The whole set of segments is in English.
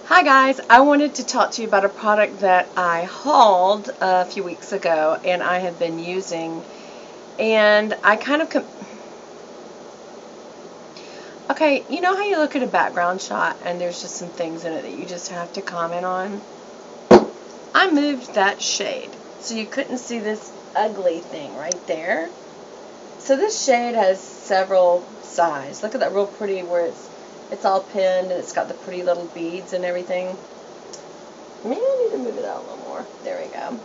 Hi guys, I wanted to talk to you about a product that I hauled a few weeks ago and I have been using, and I kind of okay, you know how you look at a background shot and there's just some things in it that you just have to comment on? I moved that shade so you couldn't see this ugly thing right there. So this shade has several sides. Look at that real pretty where it's all pinned and it's got the pretty little beads and everything. Maybe I need to move it out a little more. There we go.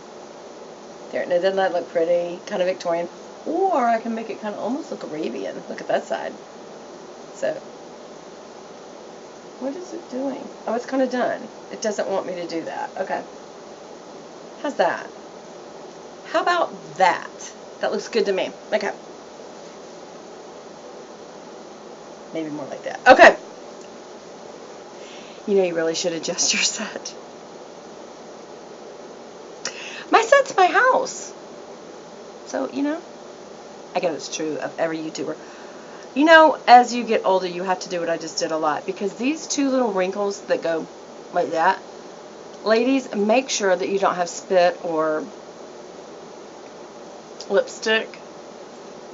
There, now doesn't that look pretty? Kind of Victorian. Or I can make it kind of almost look Arabian. Look at that side. So, what is it doing? Oh, it's kind of done. It doesn't want me to do that. Okay. How's that? How about that? That looks good to me. Okay. Maybe more like that. Okay. You know, you really should adjust your set. My set's my house. So, you know, I guess it's true of every YouTuber. You know, as you get older, you have to do what I just did a lot. Because these two little wrinkles that go like that, ladies, make sure that you don't have spit or lipstick.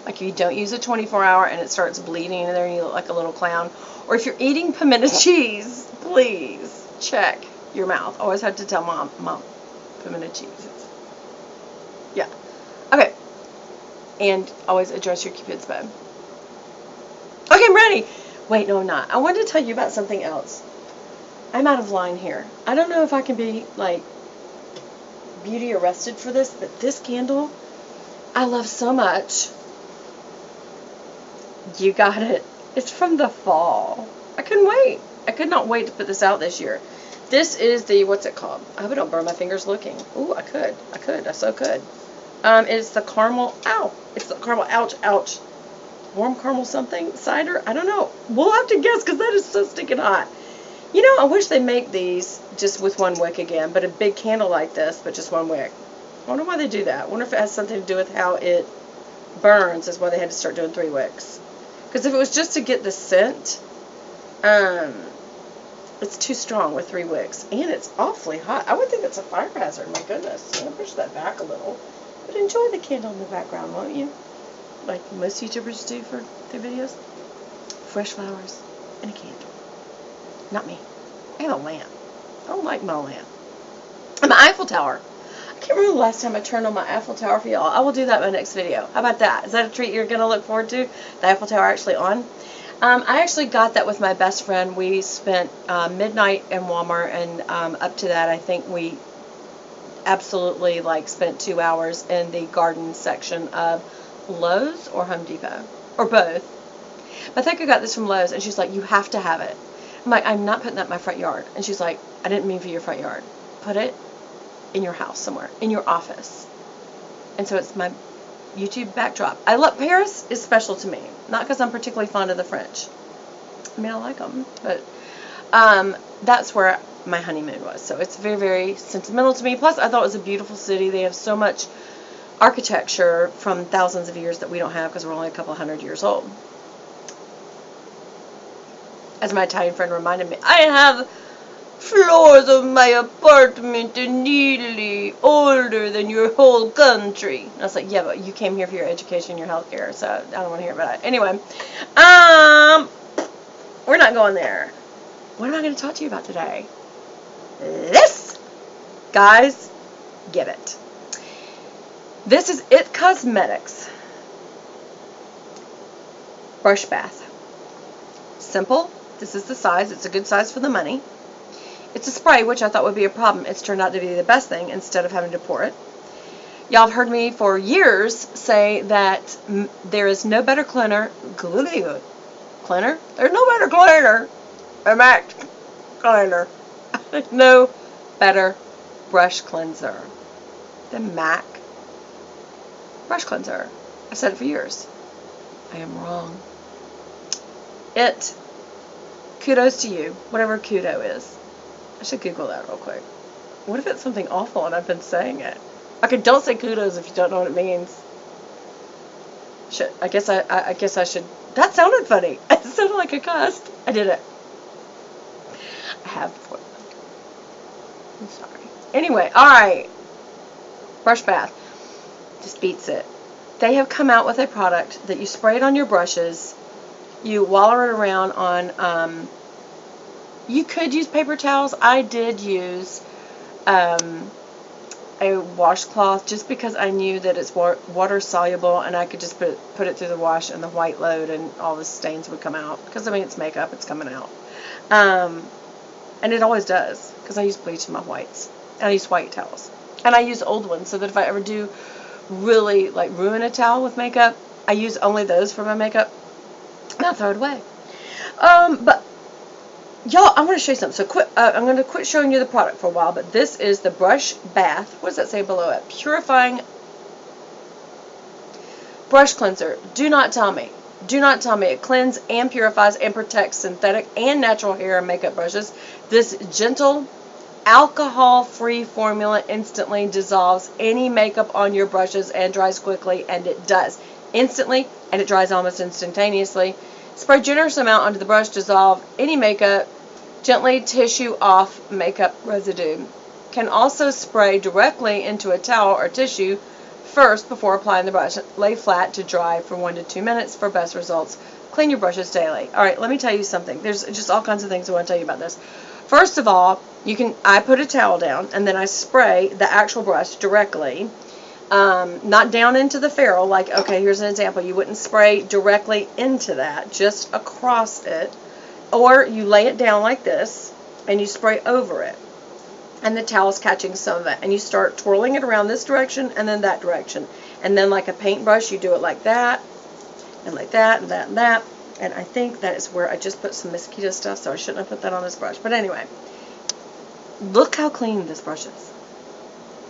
Like if you don't use a 24-hour and it starts bleeding in there and you look like a little clown. Or if you're eating pimento cheese, please check your mouth. Always have to tell mom, pimento cheese. Yeah. Okay. And always address your Cupid's bow. Okay, I'm ready. Wait, no, I'm not. I wanted to tell you about something else. I'm out of line here. I don't know if I can be, like, beauty arrested for this, but this candle I love so much. You got it. It's from the fall. I couldn't wait. I could not wait to put this out this year. This is the, what's it called? I hope I don't burn my fingers looking. Ooh, I could. I so could. It's the caramel, ow. It's the caramel, ouch. Warm caramel something? Cider? I don't know. We'll have to guess because that is so stinking hot. You know, I wish they make these just with one wick again, but a big candle like this, but just one wick. I wonder why they do that. I wonder if it has something to do with how it burns is why they had to start doing 3 wicks. Because if it was just to get the scent, it's too strong with 3 wicks. And it's awfully hot. I would think it's a fire hazard. My goodness. I'm going to push that back a little. But enjoy the candle in the background, won't you? Like most YouTubers do for their videos. Fresh flowers and a candle. Not me. I have a lamp. I don't like my lamp. And my Eiffel Tower. I can't remember the last time I turned on my Eiffel Tower for y'all. I will do that in my next video. How about that? Is that a treat you're going to look forward to? The Eiffel Tower actually on? I actually got that with my best friend. We spent midnight in Walmart, and up to that, I think we absolutely spent 2 hours in the garden section of Lowe's or Home Depot, or both. But I think I got this from Lowe's, and she's like, you have to have it. I'm like, I'm not putting that in my front yard. And she's like, I didn't mean for your front yard. Put it in your house somewhere, in your office. And so it's my YouTube backdrop. I love, Paris is special to me, not because I'm particularly fond of the French. I mean, I like them, but that's where my honeymoon was. So it's very, very sentimental to me. Plus, I thought it was a beautiful city. They have so much architecture from thousands of years that we don't have because we're only a couple hundred years old. As my Italian friend reminded me, I have floors of my apartment in Italy older than your whole country. And I was like, yeah, but you came here for your education, your health care, so I don't want to hear about it. Anyway, we're not going there. What am I going to talk to you about today? This! Guys, get it. This is It Cosmetics Brush Bath. Simple. This is the size. It's a good size for the money. It's a spray, which I thought would be a problem. It's turned out to be the best thing instead of having to pour it. Y'all have heard me for years say that there is no better cleaner. Cleaner? There's no better cleaner. A MAC cleaner. No better brush cleanser than MAC brush cleanser. I've said it for years. I am wrong. Kudos to you, whatever kudo is. I should Google that real quick. What if it's something awful and I've been saying it? Okay, don't say kudos if you don't know what it means. Shit, I guess I should. That sounded funny. It sounded like a cuss. I did it. I have before. I'm sorry. Anyway, alright. Brush bath. Just beats it. They have come out with a product that you spray it on your brushes. You wallow it around on, you could use paper towels. I did use a washcloth just because I knew that it's water soluble and I could just put it through the wash and the white load and all the stains would come out. Because, I mean, it's makeup. It's coming out. And it always does because I use bleach in my whites. And I use white towels. And I use old ones so that if I ever do really, like, ruin a towel with makeup, I use only those for my makeup. And I'll throw it away. But y'all, I want to show you something. So I'm going to quit showing you the product for a while, but this is the Brush Bath. What does that say below it? Purifying Brush Cleanser. Do not tell me. Do not tell me. It cleanses and purifies and protects synthetic and natural hair and makeup brushes. This gentle, alcohol-free formula instantly dissolves any makeup on your brushes and dries quickly, and it does. Instantly, and it dries almost instantaneously. Spray generous amount onto the brush, dissolve any makeup, gently tissue off makeup residue. Can also spray directly into a towel or tissue first before applying the brush. Lay flat to dry for 1 to 2 minutes for best results. Clean your brushes daily. Alright, let me tell you something. There's just all kinds of things I want to tell you about this. First of all, I put a towel down and then I spray the actual brush directly. Not down into the ferrule, like, okay, here's an example. You wouldn't spray directly into that, just across it. Or you lay it down like this, and you spray over it. And the towel's catching some of it. And you start twirling it around this direction, and then that direction. And then like a paintbrush, you do it like that, and like that, and that, and that. And I think that is where I just put some mosquito stuff, so I shouldn't have put that on this brush. But anyway, look how clean this brush is.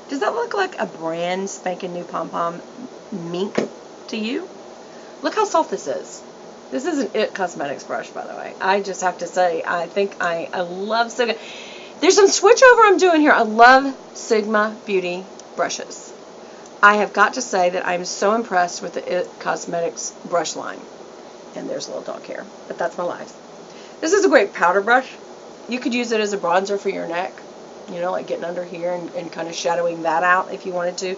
Does that look like a brand spanking new pom-pom mink to you? Look how soft this is. This is an IT Cosmetics brush, by the way. I just have to say, I think I love Sigma. There's some switchover I'm doing here. I love Sigma Beauty brushes. I have got to say that I'm so impressed with the IT Cosmetics brush line. And there's a little dog hair, but that's my life. This is a great powder brush. You could use it as a bronzer for your neck. You know, like getting under here and kind of shadowing that out if you wanted to.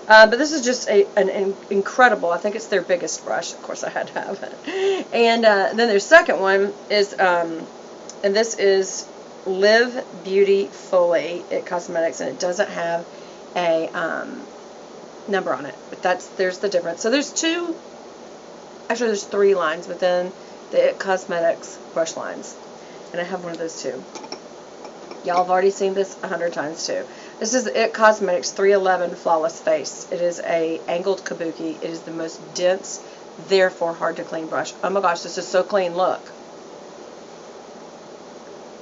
But this is just an incredible, I think it's their biggest brush. Of course, I had to have it. And then their second one is, and this is Live Beauty Fully IT Cosmetics, and it doesn't have a number on it. But there's the difference. So there's there's 3 lines within the IT Cosmetics brush lines. And I have one of those too. Y'all have already seen this 100 times too. This is the IT Cosmetics 311 Flawless Face. It is a angled kabuki. It is the most dense, therefore hard to clean brush. Oh my gosh, this is so clean. Look.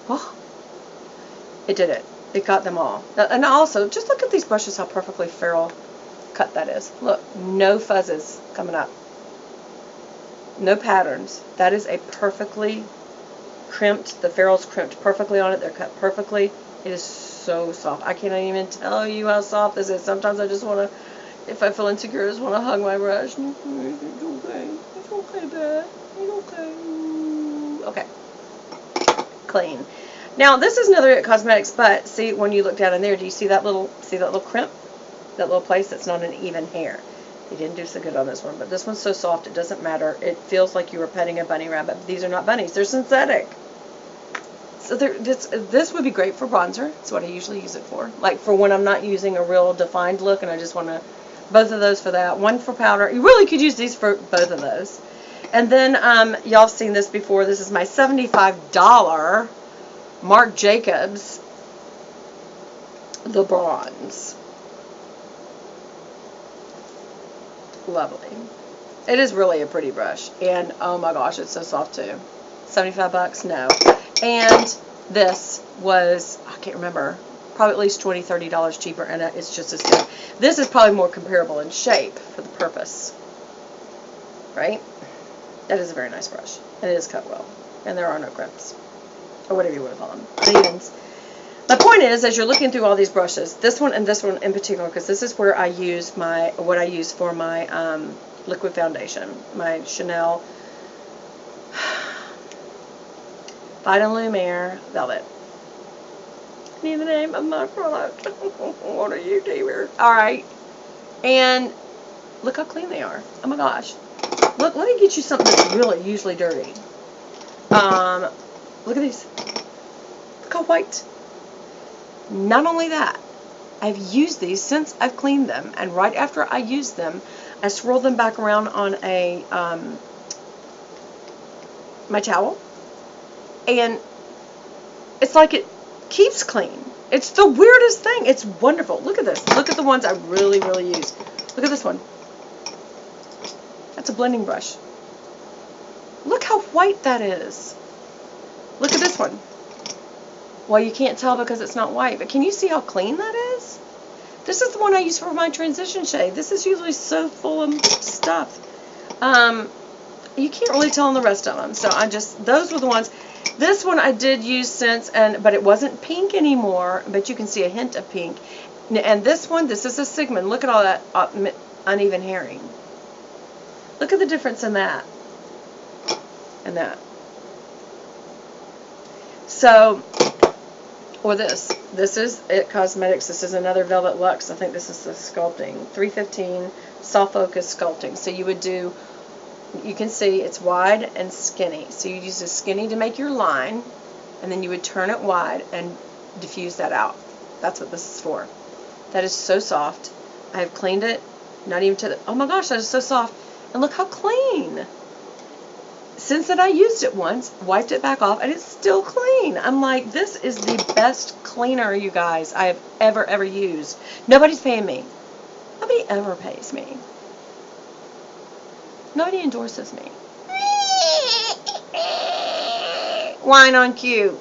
Oh, it did it. It got them all. And also, just look at these brushes, how perfectly ferrule cut that is. Look, no fuzzes coming up. No patterns. That is a perfectly crimped. The ferrule's crimped perfectly on it. They're cut perfectly. It is so soft. I can't even tell you how soft this is. Sometimes I just want to, if I feel insecure, I just want to hug my brush. It's okay. It's okay, Dad. It's okay. Okay. Clean. Now, this is another IT Cosmetics, but see, when you look down in there, do you see that little crimp? That little place that's not an even hair. They didn't do so good on this one, but this one's so soft it doesn't matter. It feels like you were petting a bunny rabbit. These are not bunnies. They're synthetic. So this would be great for bronzer. That's what I usually use it for. Like for when I'm not using a real defined look and I just want to, both of those for that. One for powder. You really could use these for both of those. And then y'all have seen this before. This is my $75 Marc Jacobs The Bronze. Lovely. It is really a pretty brush. And oh my gosh, it's so soft too. 75 bucks? No. And this was, I can't remember, probably at least $20, $30 cheaper, and it's just as good. This is probably more comparable in shape for the purpose. Right? That is a very nice brush. And it is cut well. And there are no crimps. Or whatever you want to call them. Uneven's. My point is, as you're looking through all these brushes, this one and this one in particular, because this is where I use what I use for my liquid foundation, my Chanel Vitamin Lumiere Velvet. Need the name of my product. What are you doing? Alright. And look how clean they are. Oh my gosh. Look, let me get you something that's really usually dirty. Look at these. Look how white. Not only that, I've used these since I've cleaned them, and right after I used them, I swirl them back around on a my towel, and it's like it keeps clean. It's the weirdest thing. It's wonderful. Look at this. Look at the ones I really, really use. Look at this one. That's a blending brush. Look how white that is. Look at this one. Well, you can't tell because it's not white, but can you see how clean that is? This is the one I use for my transition shade. This is usually so full of stuff. You can't really tell on the rest of them. So those were the ones. This one I did use since, but it wasn't pink anymore, but you can see a hint of pink. And this one, this is a Sigmund. Look at all that uneven hairing. Look at the difference in that and that. So, or this. This is It Cosmetics. This is another Velvet Luxe. I think this is the sculpting. 315 Soft Focus Sculpting. So you would do, you can see it's wide and skinny. So you use the skinny to make your line, and then you would turn it wide and diffuse that out. That's what this is for. That is so soft. I have cleaned it, not even to the, oh my gosh, that is so soft. And look how clean. Since then I used it once, wiped it back off, and it's still clean. I'm like, this is the best cleaner, you guys, I have ever used. Nobody's paying me. Nobody ever pays me. Nobody endorses me. Whine on cue.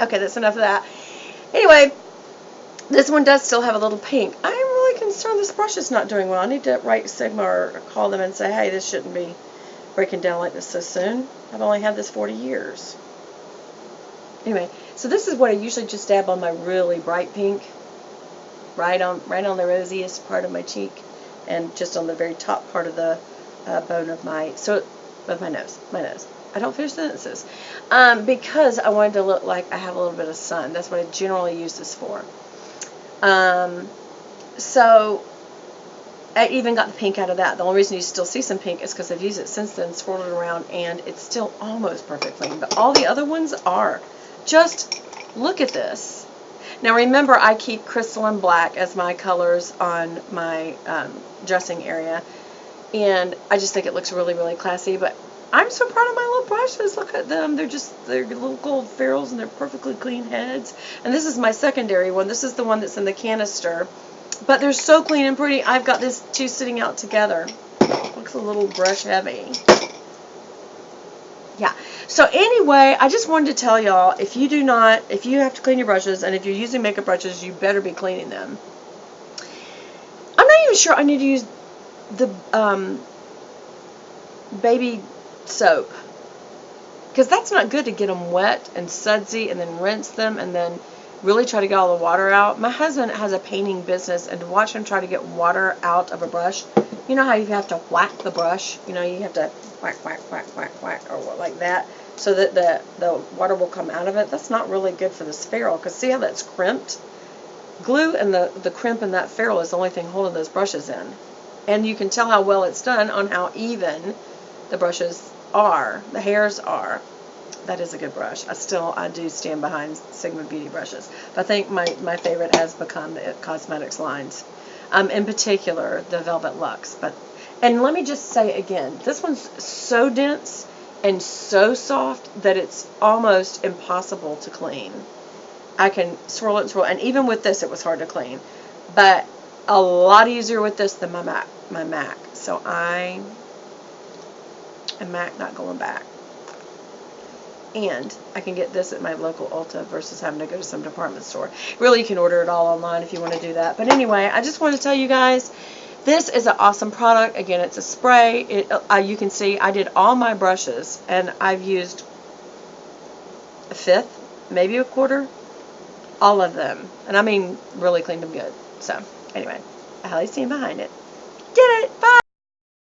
Okay, that's enough of that. Anyway, this one does still have a little pink. I'm really concerned this brush is not doing well. I need to write Sigma or call them and say, hey, this shouldn't be breaking down like this so soon. I've only had this 40 years. Anyway, so this is what I usually just dab on my really bright pink, right on the rosiest part of my cheek, and just on the very top part of the bone of my nose. I don't finish sentences because I wanted to look like I have a little bit of sun. That's what I generally use this for. So I even got the pink out of that. The only reason you still see some pink is because I've used it since then, swirled it around, and it's still almost perfect clean. But all the other ones are. Just look at this. Now remember, I keep crystalline black as my colors on my dressing area, and I just think it looks really, really classy. But I'm so proud of my little brushes. Look at them. They're little gold ferrules, and they're perfectly clean heads. And this is my secondary one. This is the one that's in the canister. But they're so clean and pretty. I've got this two sitting out together. Looks a little brush heavy. Yeah. So anyway, I just wanted to tell y'all, if you have to clean your brushes, and if you're using makeup brushes, you better be cleaning them. I'm not even sure I need to use the baby soap, because that's not good to get them wet and sudsy and then rinse them and then really try to get all the water out. My husband has a painting business, and to watch him try to get water out of a brush, you know how you have to whack the brush? You know, you have to whack, whack, whack, whack, whack, or like that, so that the water will come out of it. That's not really good for this ferrule, because see how that's crimped? Glue and the crimp in that ferrule is the only thing holding those brushes in. And you can tell how well it's done on how even the brushes are, the hairs are. That is a good brush. I do stand behind Sigma Beauty brushes. But I think my favorite has become the It Cosmetics lines. In particular, the Velvet Luxe. And let me just say again, this one's so dense and so soft that it's almost impossible to clean. I can swirl it and swirl, and even with this it was hard to clean. But a lot easier with this than my MAC. So I am MAC not going back. And I can get this at my local Ulta versus having to go to some department store. Really, you can order it all online if you want to do that. But anyway, I just want to tell you guys, this is an awesome product. Again, it's a spray. You can see I did all my brushes, and I've used a fifth, maybe a quarter, all of them. And I mean, really cleaned them good. So, anyway, I highly stand behind it. Did it! Bye!